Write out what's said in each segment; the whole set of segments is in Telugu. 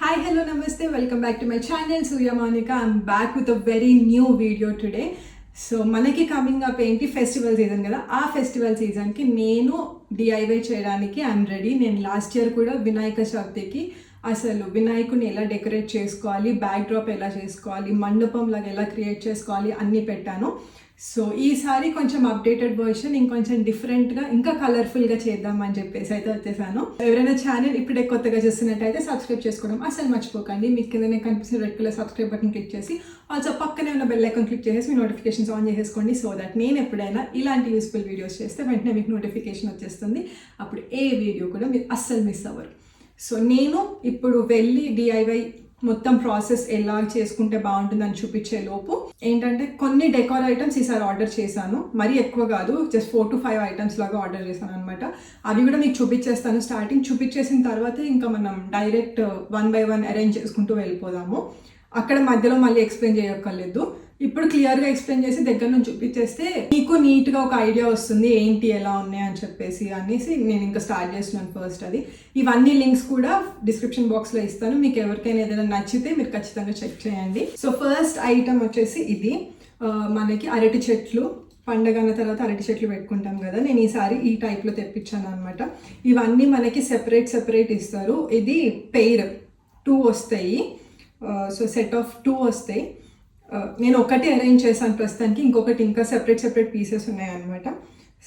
Hi, hello, namaste. Welcome back to my channel, Surya, Mounica. I'm back with a very new video today. So, manaki coming up enti festival season kada. Aa festival season ki nenu DIY cheyadaniki I'm ready. Nenu last year kuda vinayaka chavithi అసలు వినాయకుని ఎలా డెకరేట్ చేసుకోవాలి, బ్యాక్ డ్రాప్ ఎలా చేసుకోవాలి, మండపం లాగా ఎలా క్రియేట్ చేసుకోవాలి అన్నీ పెట్టాను. సో ఈసారి కొంచెం అప్డేటెడ్ వర్షన్ ఇంకొంచెం డిఫరెంట్గా ఇంకా కలర్ఫుల్గా చేద్దామని చెప్పేసి అయితే వచ్చేసాను. ఎవరైనా ఛానల్ ఇప్పుడే కొత్తగా చూస్తున్నట్టయితే సబ్స్క్రైబ్ చేసుకోవడం అసలు మర్చిపోకండి. మీకు కిందనే కనిపిస్తున్న red colour subscribe button click చేసి ఆల్సో పక్కనే ఉన్న బెల్ ఐకాన్ క్లిక్ చేసి మీ నోటిఫికేషన్స్ ఆన్ చేసేసుకోండి. సో దట్ నేను ఎప్పుడైనా ఇలాంటి యూస్ఫుల్ వీడియోస్ చేస్తే వెంటనే మీకు నోటిఫికేషన్ వచ్చేస్తుంది. అప్పుడు ఏ వీడియో కూడా మీరు అస్సలు మిస్ అవ్వరు. సో నేను ఇప్పుడు వెళ్ళి డిఐవై మొత్తం ప్రాసెస్ ఎలా చేసుకుంటే బాగుంటుందని చూపించే లోపు ఏంటంటే కొన్ని డెకోర్ ఐటమ్స్ ఈసారి ఆర్డర్ చేశాను. మరీ ఎక్కువ కాదు, జస్ట్ 4 to 5 ఐటమ్స్ లాగా ఆర్డర్ చేశాను అనమాట. అవి కూడా మీకు చూపించేస్తాను. స్టార్టింగ్ చూపించేసిన తర్వాత ఇంకా మనం డైరెక్ట్ 1 by 1 అరేంజ్ చేసుకుంటూ వెళ్ళిపోదాము. అక్కడ మధ్యలో మళ్ళీ ఎక్స్ప్లెయిన్ చేయక్కర్లేదు. ఇప్పుడు క్లియర్గా ఎక్స్ప్లెయిన్ చేసి దగ్గర నుంచి చూపించేస్తే మీకు నీట్గా ఒక ఐడియా వస్తుంది ఏంటి ఎలా ఉన్నాయి అని చెప్పేసి అనేసి నేను ఇంకా స్టార్ట్ చేస్తున్నాను ఫస్ట్. అది ఇవన్నీ లింక్స్ కూడా డిస్క్రిప్షన్ బాక్స్లో ఇస్తాను. మీకు ఎవరికైనా ఏదైనా నచ్చితే మీరు ఖచ్చితంగా చెక్ చేయండి. సో ఫస్ట్ ఐటమ్ వచ్చేసి ఇది మనకి అరటి చెట్లు. పండగ అన్న తర్వాత అరటి చెట్లు పెట్టుకుంటాం కదా, నేను ఈసారి ఈ టైప్లో తెప్పించాను అనమాట. ఇవన్నీ మనకి సెపరేట్ ఇస్తారు. ఇది పెయిర్ 2 వస్తాయి. సో సెట్ ఆఫ్ 2 వస్తాయి. నేను ఒకటి అరేంజ్ చేశాను ప్రస్తుతానికి, ఇంకొకటి ఇంకా సెపరేట్ పీసెస్ ఉన్నాయన్నమాట.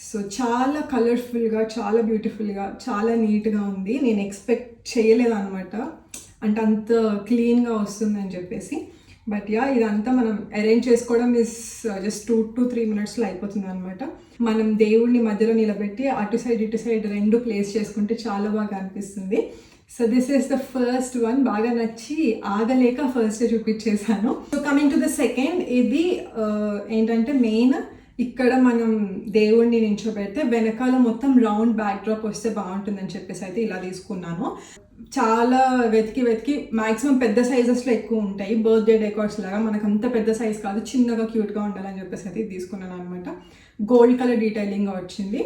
సో చాలా కలర్ఫుల్గా, చాలా బ్యూటిఫుల్గా, చాలా నీట్గా ఉంది. నేను ఎక్స్పెక్ట్ చేయలేదు అనమాట అంటే అంత క్లీన్గా వస్తుందని చెప్పేసి. బట్ యా, ఇదంతా మనం అరేంజ్ చేసుకోవడం ఇస్ జస్ట్ 2 to 3 minutesలో అయిపోతుంది అనమాట. మనం దేవుడిని మధ్యలో నిలబెట్టి అటు సైడ్ ఇటు సైడ్ 2 ప్లేస్ చేసుకుంటే చాలా బాగా అనిపిస్తుంది. So this is the first one. బాగా నచ్చి ఆగలేక ఫస్ట్ చూపించేశాను. So coming to the second, ఇది ఏంటంటే మెయిన్ ఇక్కడ మనం దేవుడిని నించోబెడితే వెనకాల మొత్తం రౌండ్ బ్యాక్ డ్రాప్ వస్తే బాగుంటుందని చెప్పేసి అయితే ఇలా తీసుకున్నాను. చాలా వెతికి మ్యాక్సిమం పెద్ద సైజెస్లో ఎక్కువ ఉంటాయి. బర్త్డే డెకార్స్ లాగా మనకు అంత పెద్ద సైజ్ కాదు, చిన్నగా క్యూట్గా ఉండాలని చెప్పేసి అయితే తీసుకున్నాను అనమాట. గోల్డ్ కలర్ డీటెయిలింగ్గా వచ్చింది,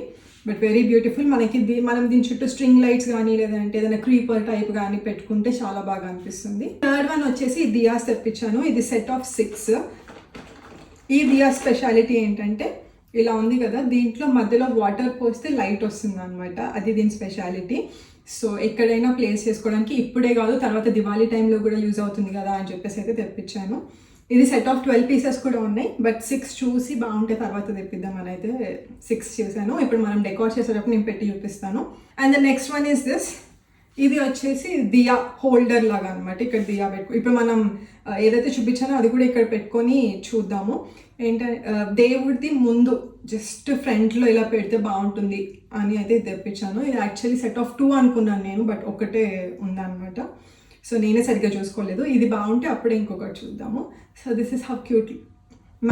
బట్ వెరీ బ్యూటిఫుల్. మనకి మనం దీని చుట్టూ స్ట్రింగ్ లైట్స్ కానీ లేదంటే ఏదైనా క్రీపర్ టైప్ కానీ పెట్టుకుంటే చాలా బాగా అనిపిస్తుంది. థర్డ్ వన్ వచ్చేసి దియాస్ తెప్పించాను. ఇది సెట్ ఆఫ్ 6. ఈ దియా స్పెషాలిటీ ఏంటంటే ఇలా ఉంది కదా, దీంట్లో మధ్యలో వాటర్ పోస్తే లైట్ వస్తుంది అనమాట. అది దీని స్పెషాలిటీ. సో ఎక్కడైనా ప్లేస్ చేసుకోవడానికి ఇప్పుడే కాదు, తర్వాత దివాళీ టైంలో కూడా యూజ్ అవుతుంది కదా అని చెప్పేసి అయితే తెప్పించాను. ఇది సెట్ ఆఫ్ 12 pieces కూడా ఉన్నాయి, బట్ 6 చూసి బాగుంటే తర్వాత తెప్పిద్దామని అయితే 6 చేశాను. ఇప్పుడు మనం డెకార్ చేసేటప్పుడు నేను పెట్టి చూపిస్తాను. And the next one is this. ఇది వచ్చేసి దియా హోల్డర్ లాగా అనమాట. ఇక్కడ దియా ఇప్పుడు మనం ఏదైతే చూపించానో అది కూడా ఇక్కడ పెట్టుకొని చూద్దాము. ఏంటంటే దేవుడిది ముందు జస్ట్ ఫ్రంట్లో ఇలా పెడితే బాగుంటుంది అని అయితే తెప్పించాను. ఇది యాక్చువల్లీ సెట్ ఆఫ్ 2 అనుకున్నాను నేను, బట్ ఒకటే ఉందన్నమాట. సో నేనే సరిగ్గా చూసుకోలేదు. ఇది బాగుంటే అప్పుడే ఇంకొకటి చూద్దాము. So this is how cute.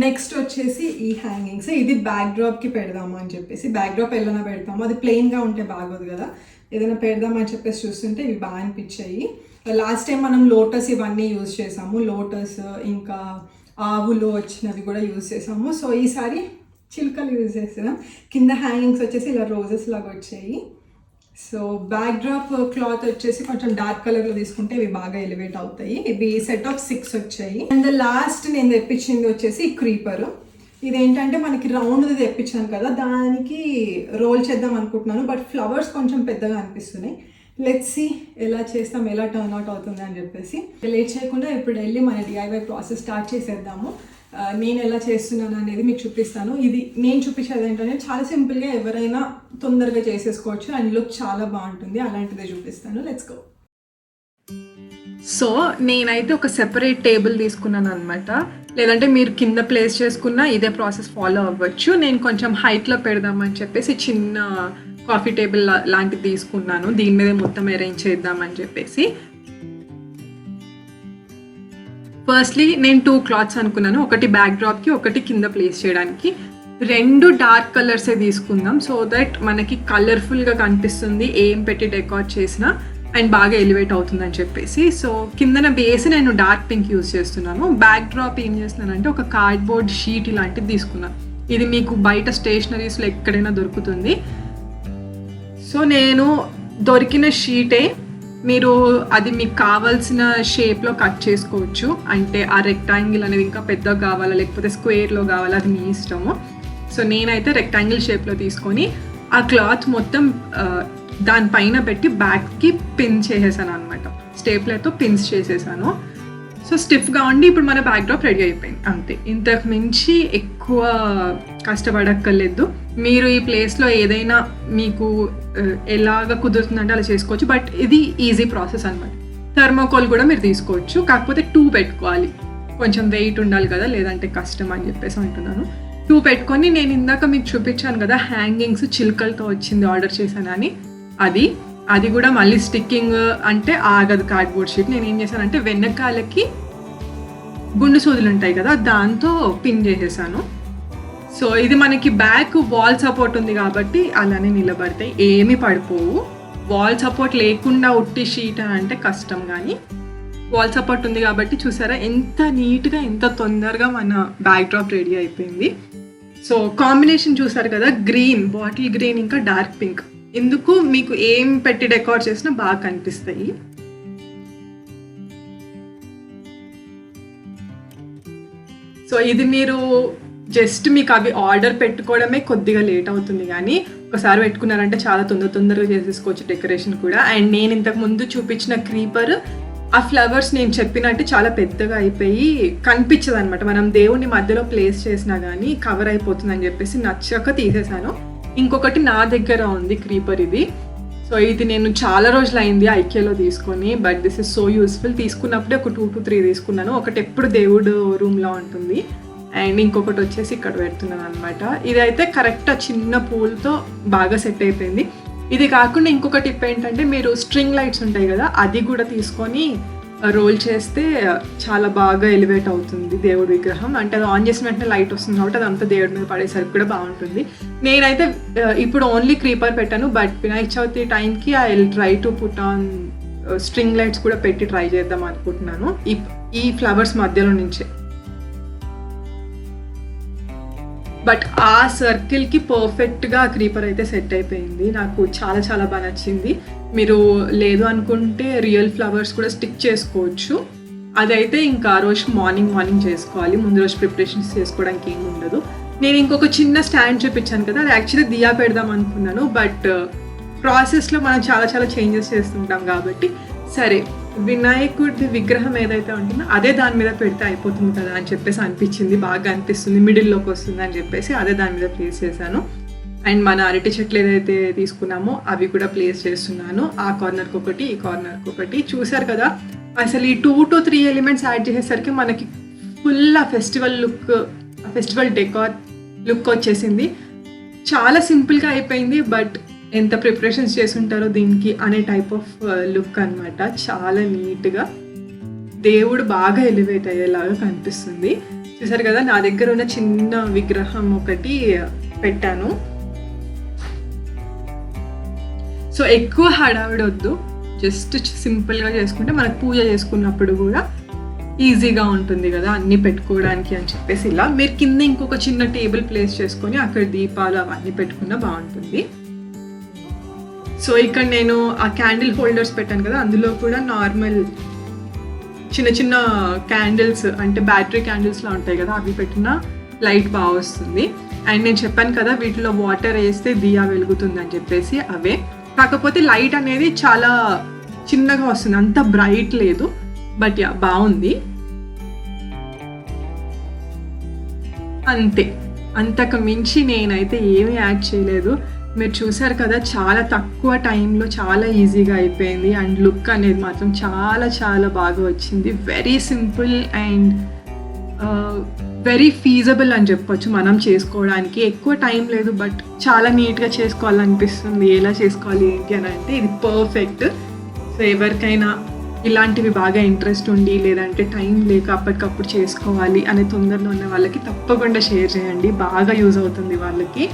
Next వచ్చేసి ఈ హ్యాంగింగ్స్. ఇది బ్యాక్ డ్రాప్కి పెడదాము అని చెప్పేసి. బ్యాక్ డ్రాప్ ఎలా పెడతాము, అది ప్లెయిన్గా ఉంటే బాగోదు కదా, ఏదైనా పెడదామని చెప్పేసి చూస్తుంటే ఇవి బాగా అనిపించాయి. లాస్ట్ టైం మనం లోటస్ ఇవన్నీ యూజ్ చేసాము. లోటస్ ఇంకా ఆవులో వచ్చినవి కూడా యూజ్ చేసాము. సో ఈసారి చిలుకలు యూజ్ చేస్తున్నాం. కింద హ్యాంగింగ్స్ వచ్చేసి ఇలా రోజెస్ లాగా వచ్చాయి. సో బ్యాక్ డ్రాప్ క్లాత్ వచ్చేసి కొంచెం డార్క్ కలర్లో తీసుకుంటే ఇవి బాగా ఎలివేట్ అవుతాయి. ఇవి సెట్ ఆఫ్ 6 వచ్చాయి. అండ్ లాస్ట్ నేను తెప్పించింది వచ్చేసి క్రీపర్. ఇదేంటంటే మనకి రౌండ్ది తెప్పించాను కదా, దానికి రోల్ చేద్దాం అనుకుంటున్నాను, బట్ ఫ్లవర్స్ కొంచెం పెద్దగా అనిపిస్తున్నాయి. లెట్స్ సీ ఎలా చేస్తాం, ఎలా టర్న్ అవుట్ అవుతుంది అని చెప్పేసి. లేట్ చేయకుండా ఇప్పుడు వెళ్ళి మన డిఐవై ప్రాసెస్ స్టార్ట్ చేసేద్దాము. నేను ఎలా చేస్తున్నాను అనేది మీకు చూపిస్తాను. ఇది నేను చూపించేది ఏంటంటే చాలా సింపుల్గా ఎవరైనా తొందరగా చేసేసుకోవచ్చు అండ్ లుక్ చాలా బాగుంటుంది. అలాంటిదే చూపిస్తాను. Let's go. సో నేనైతే ఒక సెపరేట్ టేబుల్ తీసుకున్నాను అనమాట. లేదంటే మీరు కింద ప్లేస్ చేసుకున్నా ఇదే ప్రాసెస్ ఫాలో అవ్వచ్చు. నేను కొంచెం హైట్లో పెడదామని చెప్పేసి చిన్న కాఫీ టేబుల్ లాంటిది తీసుకున్నాను. దీని మీద మొత్తం అరేంజ్ చేద్దామని చెప్పేసి. ఫస్ట్లీ నేను 2 cloths అనుకున్నాను. ఒకటి బ్యాక్ డ్రాప్కి, ఒకటి కింద ప్లేస్ చేయడానికి. 2 డార్క్ కలర్సే తీసుకుందాం, సో దట్ మనకి కలర్ఫుల్గా కనిపిస్తుంది ఏం పెట్టి డెకార్ చేసినా అండ్ బాగా ఎలివేట్ అవుతుందని చెప్పేసి. సో కిందన బేస్ నేను డార్క్ పింక్ యూజ్ చేస్తున్నాను. బ్యాక్ డ్రాప్ ఏం చేస్తున్నానంటే ఒక కార్డ్బోర్డ్ షీట్ ఇలాంటిది తీసుకున్నాను. ఇది మీకు బయట స్టేషనరీస్లో ఎక్కడైనా దొరుకుతుంది. సో నేను దొరికిన షీటే మీరు అది మీకు కావాల్సిన షేప్లో కట్ చేసుకోవచ్చు. అంటే ఆ రెక్టాంగిల్ అనేది ఇంకా పెద్దగా కావాలా లేకపోతే స్క్వేర్లో కావాలా అది మీ ఇష్టము. సో నేనైతే రెక్టాంగిల్ షేప్లో తీసుకొని ఆ క్లాత్ మొత్తం దానిపైన పెట్టి బ్యాక్కి పిన్ చేసేసాను అనమాట. స్టేప్లర్తో పిన్స్ చేసేసాను. సో స్టిఫ్గా ఉండి ఇప్పుడు మన బ్యాక్డ్రాప్ రెడీ అయిపోయింది అంతే. ఇంతకు మించి ఎక్కువ కష్టపడక్కర్లేదు. మీరు ఈ ప్లేస్లో ఏదైనా మీకు ఎలాగ కుదురుతుందంటే అలా చేసుకోవచ్చు. బట్ ఇది ఈజీ ప్రాసెస్ అనమాట. థర్మోకోల్ కూడా మీరు తీసుకోవచ్చు, కాకపోతే 2 పెట్టుకోవాలి. కొంచెం వెయిట్ ఉండాలి కదా, లేదంటే కష్టం అని చెప్పేసి అంటున్నాను. 2 పెట్టుకొని నేను ఇందాక మీకు చూపించాను కదా హ్యాంగింగ్స్ చిలుకలతో వచ్చింది ఆర్డర్ చేశానని, అది కూడా మళ్ళీ స్టిక్కింగ్ అంటే ఆగదు కార్డ్బోర్డ్ షీట్. నేను ఏం చేశానంటే వెనకాలకి గుండు సూదులు ఉంటాయి కదా దాంతో పిన్ చేసేసాను. సో ఇది మనకి బ్యాక్ వాల్ సపోర్ట్ ఉంది కాబట్టి అలానే నిలబడతాయి, ఏమీ పడిపోవు. వాల్ సపోర్ట్ లేకుండా ఉట్టి షీట్ అని అంటే కష్టం, కానీ వాల్ సపోర్ట్ ఉంది కాబట్టి చూసారా ఎంత నీట్గా ఎంత తొందరగా మన బ్యాక్ డ్రాప్ రెడీ అయిపోయింది. సో కాంబినేషన్ చూసారు కదా, గ్రీన్, బాటిల్ గ్రీన్ ఇంకా డార్క్ పింక్. ఇందుకు మీకు ఏం పెట్టి డెకార్ చేసినా బాగా కనిపిస్తాయి. సో ఇది మీరు జస్ట్ మీకు అవి ఆర్డర్ పెట్టుకోవడమే కొద్దిగా లేట్ అవుతుంది, కానీ ఒకసారి పెట్టుకున్నారంటే చాలా తొందరగా చేసేసుకోవచ్చు డెకరేషన్ కూడా. అండ్ నేను ఇంతకు ముందు చూపించిన క్రీపర్ ఆ ఫ్లవర్స్ నేను చెప్పినట్టు చాలా పెద్దగా అయిపోయి కనిపించదు అనమాట. మనం దేవుణ్ణి మధ్యలో ప్లేస్ చేసినా కానీ కవర్ అయిపోతుంది అని చెప్పేసి నచ్చక తీసేసాను. ఇంకొకటి నా దగ్గర ఉంది క్రీపర్ ఇది. సో ఇది నేను చాలా రోజులు అయింది ఐకేలో తీసుకొని, but this is so useful. తీసుకున్నప్పుడే ఒక 2 to 3 తీసుకున్నాను. ఒకటి ఎప్పుడు దేవుడు రూమ్లో ఉంటుంది అండ్ ఇంకొకటి వచ్చేసి ఇక్కడ పెడుతున్నాను అనమాట. ఇదైతే కరెక్ట్ ఆ చిన్న పూల్తో బాగా సెట్ అయిపోయింది. ఇది కాకుండా ఇంకొక టిప్ ఏంటంటే మీరు స్ట్రింగ్ లైట్స్ ఉంటాయి కదా అది కూడా తీసుకొని రోల్ చేస్తే చాలా బాగా ఎలివేట్ అవుతుంది దేవుడి విగ్రహం. అంటే అది ఆన్ చేసిన వెంటనే లైట్ వస్తుంది కాబట్టి అదంతా దేవుడి మీద పడేసరికి కూడా బాగుంటుంది. నేనైతే ఇప్పుడు ఓన్లీ క్రీపర్ పెట్టాను, బట్ వినాయక చవితి టైంకి I will try to put on string lights కూడా పెట్టి ట్రై చేద్దాం అనుకుంటున్నాను ఈ ఫ్లవర్స్ మధ్యలో నుంచే. బట్ ఆ సర్కిల్కి పర్ఫెక్ట్గా క్రీపర్ అయితే సెట్ అయిపోయింది. నాకు చాలా చాలా బాగా నచ్చింది. మీరు లేదు అనుకుంటే రియల్ ఫ్లవర్స్ కూడా స్టిక్ చేసుకోవచ్చు. అదైతే ఇంకా ఆ రోజు మార్నింగ్ చేసుకోవాలి, ముందు రోజు ప్రిపరేషన్స్ చేసుకోవడానికి ఏమి ఉండదు. నేను ఇంకొక చిన్న స్టాండ్ చూపించాను కదా, అది యాక్చువల్లీ దియా పెడదాం అనుకున్నాను, బట్ ప్రాసెస్లో మనం చాలా చాలా చేంజెస్ చేస్తుంటాం కాబట్టి సరే వినాయకుడి విగ్రహం ఏదైతే ఉంటుందో అదే దాని మీద పెడితే అయిపోతుంది కదా అని చెప్పేసి అనిపించింది, బాగా అనిపిస్తుంది, మిడిల్లోకి వస్తుంది అని చెప్పేసి అదే దాని మీద ప్లేస్ చేశాను. అండ్ మన అరటి చెట్లు ఏదైతే తీసుకున్నామో అవి కూడా ప్లేస్ చేస్తున్నాను. ఆ కార్నర్కి ఒకటి, ఈ కార్నర్కి ఒకటి. చూసారు కదా, అసలు ఈ 2 to 3 ఎలిమెంట్స్ యాడ్ చేసేసరికి మనకి ఫుల్ ఆ ఫెస్టివల్ లుక్, ఆ ఫెస్టివల్ డెకార్ లుక్ వచ్చేసింది. చాలా సింపుల్గా అయిపోయింది, బట్ ఎంత ప్రిపరేషన్స్ చేసుంటారో దీనికి అనే టైప్ ఆఫ్ లుక్ అనమాట. చాలా నీట్గా దేవుడు బాగా ఎలివేట్ అయ్యేలాగా కనిపిస్తుంది. చూసారు కదా, నా దగ్గర ఉన్న చిన్న విగ్రహం ఒకటి పెట్టాను. సో ఎక్కువ హడావిడి వద్దు, జస్ట్ సింపుల్గా చేసుకుంటే మనకు పూజ చేసుకున్నప్పుడు కూడా ఈజీగా ఉంటుంది కదా అన్నీ పెట్టుకోవడానికి అని చెప్పేసి ఇలా. మీరు కింద ఇంకొక చిన్న టేబుల్ ప్లేస్ చేసుకొని అక్కడ దీపాలు అవన్నీ పెట్టుకున్నా బాగుంటుంది. సో ఇక్కడ నేను ఆ క్యాండిల్ హోల్డర్స్ పెట్టాను కదా, అందులో కూడా నార్మల్ చిన్న చిన్న క్యాండిల్స్ అంటే బ్యాటరీ క్యాండిల్స్లా ఉంటాయి కదా అవి పెట్టినా లైట్ బాగా వస్తుంది. అండ్ నేను చెప్పాను కదా వీటిలో వాటర్ వేస్తే దియా వెలుగుతుంది అని చెప్పేసి, అవే. కాకపోతే లైట్ అనేది చాలా చిన్నగా వస్తుంది, అంత బ్రైట్ లేదు, బట్ యా బాగుంది అంతే. అంతకు మించి నేనైతే ఏమీ యాడ్ చేయలేదు. మీరు చూసారు కదా, చాలా తక్కువ టైంలో చాలా ఈజీగా అయిపోయింది. అండ్ లుక్ అనేది మాత్రం చాలా చాలా బాగా వచ్చింది. Very simple and very feasible అని చెప్పొచ్చు మనం చేసుకోవడానికి. ఎక్కువ టైం లేదు, బట్ చాలా నీట్గా చేసుకోవాలనిపిస్తుంది. ఎలా చేసుకోవాలి ఏంటి అని అంటే ఇది పర్ఫెక్ట్. సో ఎవరికైనా ఇలాంటివి బాగా ఇంట్రెస్ట్ ఉండి లేదంటే టైం లేక అప్పటికప్పుడు చేసుకోవాలి అనే తొందరలో ఉన్న వాళ్ళకి తప్పకుండా షేర్ చేయండి, బాగా యూజ్ అవుతుంది వాళ్ళకి.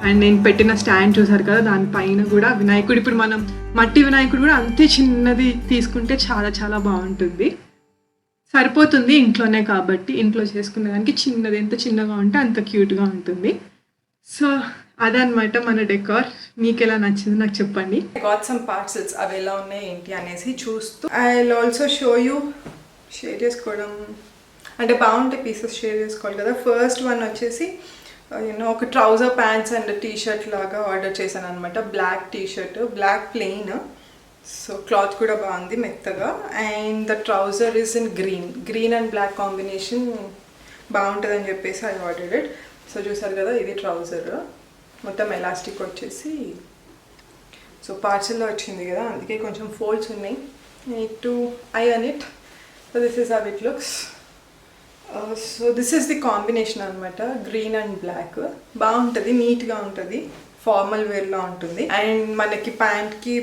అండ్ నేను పెట్టిన స్టాండ్ చూసారు కదా, దానిపైన కూడా వినాయకుడు, ఇప్పుడు మనం మట్టి వినాయకుడు కూడా అంతే చిన్నది తీసుకుంటే చాలా చాలా బాగుంటుంది. సరిపోతుంది ఇంట్లోనే కాబట్టి, ఇంట్లో చేసుకునే దానికి చిన్నది ఎంత చిన్నగా ఉంటే అంత క్యూట్గా ఉంటుంది. సో అదనమాట మన డెకార్. మీకు ఎలా నచ్చింది నాకు చెప్పండి. గాట్ సమ్ పార్సల్స్ అవి ఎలా ఉన్నాయి ఏంటి అనేసి చూస్తూ I will also show you. Share చేసుకోవడం అంటే బాగుంటాయి పీసెస్, షేర్ చేసుకోవాలి కదా. ఫస్ట్ వన్ వచ్చేసి ఒక trouser pants and T shirt లాగా ఆర్డర్ చేశాను అనమాట. Black T shirt, black plain. So cloth కూడా బాగుంది మెత్తగా. And the trouser is in green and black combination బాగుంటుంది అని చెప్పేసి ఐ ఆర్డర్డ్ ఇట్. సో చూసారు కదా, ఇది ట్రౌజర్ మొత్తం ఎలాస్టిక్ వచ్చేసి. సో పార్సల్లో వచ్చింది కదా, అందుకే కొంచెం ఫోల్డ్స్ ఉన్నాయి. Need to iron it. So this is how it looks. So this is the combination అనమాట, గ్రీన్ అండ్ బ్లాక్. బాగుంటుంది, నీట్గా ఉంటుంది, ఫార్మల్ వేర్లో ఉంటుంది. అండ్ మనకి ప్యాంట్కి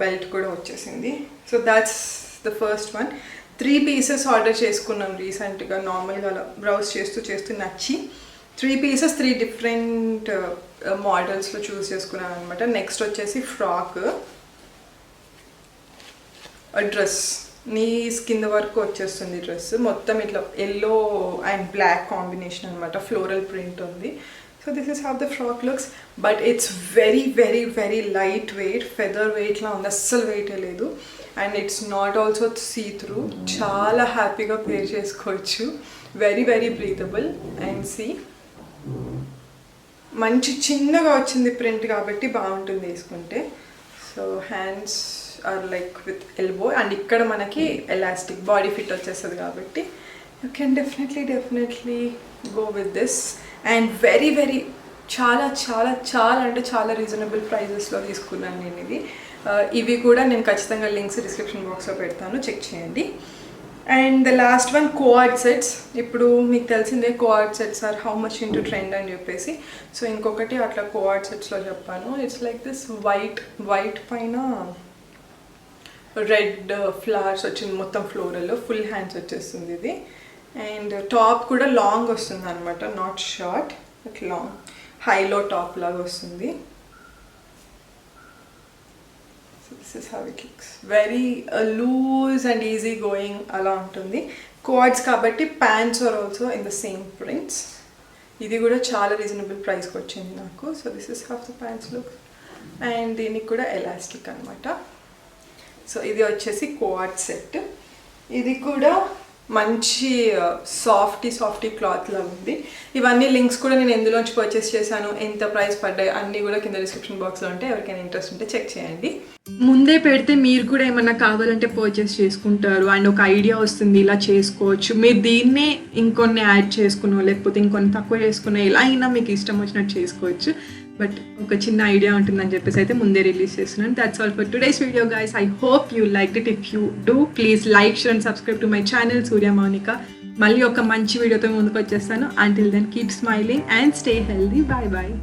బెల్ట్ కూడా వచ్చేసింది. So that's the first one. 3 pieces order చేసుకున్నాం రీసెంట్గా, నార్మల్గా అలా బ్రౌజ్ చేస్తూ నచ్చి 3 పీసెస్ 3 డిఫరెంట్ మోడల్స్లో చూస్ చేసుకున్నాను అనమాట. నెక్స్ట్ వచ్చేసి ఫ్రాక్, డ్రెస్, నీస్ కింద వరకు వచ్చేస్తుంది డ్రెస్. మొత్తం ఇట్లా ఎల్లో అండ్ బ్లాక్ కాంబినేషన్ అనమాట, ఫ్లోరల్ ప్రింట్ ఉంది. So this is how the frock looks. But it's very very very light weight, feather వెయిట్లా ఉంది, అస్సలు వెయిటే లేదు. And it's not also see through, చాలా హ్యాపీగా పేర్ చేసుకోవచ్చు. Very very breathable. And see మంచి చిన్నగా వచ్చింది ప్రింట్ కాబట్టి బాగుంటుంది వేసుకుంటే. So hands are like with elbow and ఇక్కడ మనకి ఎలాస్టిక్ బాడీ ఫిట్ వచ్చేస్తుంది కాబట్టి you can definitely go with this. And very very చాలా చాలా చాలా అంటే చాలా రీజనబుల్ ప్రైజెస్లో తీసుకున్నాను నేను ఇవి. ఇవి కూడా నేను ఖచ్చితంగా లింక్స్ డిస్క్రిప్షన్ బాక్స్లో పెడతాను, చెక్ చేయండి. And the last one coord sets. ఇప్పుడు మీకు తెలిసిందే coord sets are how much into trend అని చెప్పేసి. సో ఇంకొకటి అట్లా కోఆర్డ్ సెట్స్లో చెప్పాను. ఇట్స్ లైక్ దిస్ వైట్ పైన రెడ్ ఫ్లవర్స్ వచ్చింది, మొత్తం ఫ్లోరల్, ఫుల్ హ్యాండ్స్ వచ్చేస్తుంది ఇది. అండ్ టాప్ కూడా లాంగ్ వస్తుంది అనమాట, నాట్ షార్ట్ బట్ లాంగ్, హైలో టాప్ లాగా వస్తుంది. This is how it looks. Very loose and easy going అలా ఉంటుంది. కోఆర్డ్స్ కాబట్టి pants are also in the same prints. ఇది కూడా చాలా రీజనబుల్ ప్రైస్కి వచ్చింది నాకు. So this is how the pants look. And దీనికి కూడా ఎలాస్టిక్ అనమాట. సో ఇది వచ్చేసి కోఆర్డ్ సెట్. ఇది కూడా మంచి సాఫ్టీ క్లాత్ లాగా ఉంది. ఇవన్నీ లింక్స్ కూడా నేను ఎందులోంచి పర్చేస్ చేశాను, ఎంత ప్రైస్ పడ్డాయి అన్నీ కూడా కింద డిస్క్రిప్షన్ బాక్స్లో ఉంటే ఎవరికైనా ఇంట్రెస్ట్ ఉంటే చెక్ చేయండి. ముందే పెడితే మీరు కూడా ఏమన్నా కావాలంటే పర్చేస్ చేసుకుంటారు అండ్ ఒక ఐడియా వస్తుంది, ఇలా చేసుకోవచ్చు. మీరు దీన్నే ఇంకొన్ని యాడ్ చేసుకునో లేకపోతే ఇంకొన్ని తక్కువ చేసుకునో ఎలా అయినా మీకు ఇష్టం వచ్చినట్టు చేసుకోవచ్చు. బట్ ఒక చిన్న ఐడియా ఉంటుందని చెప్పేసి అయితే ముందే రిలీజ్ చేస్తున్నాను. That's all for today's video guys. I hope you like it. If you do please like, share and subscribe to my channel Surya Mounika. మళ్ళీ ఒక మంచి వీడియోతో ముందుకు వచ్చేస్తాను. Until then keep smiling and stay healthy. Bye bye.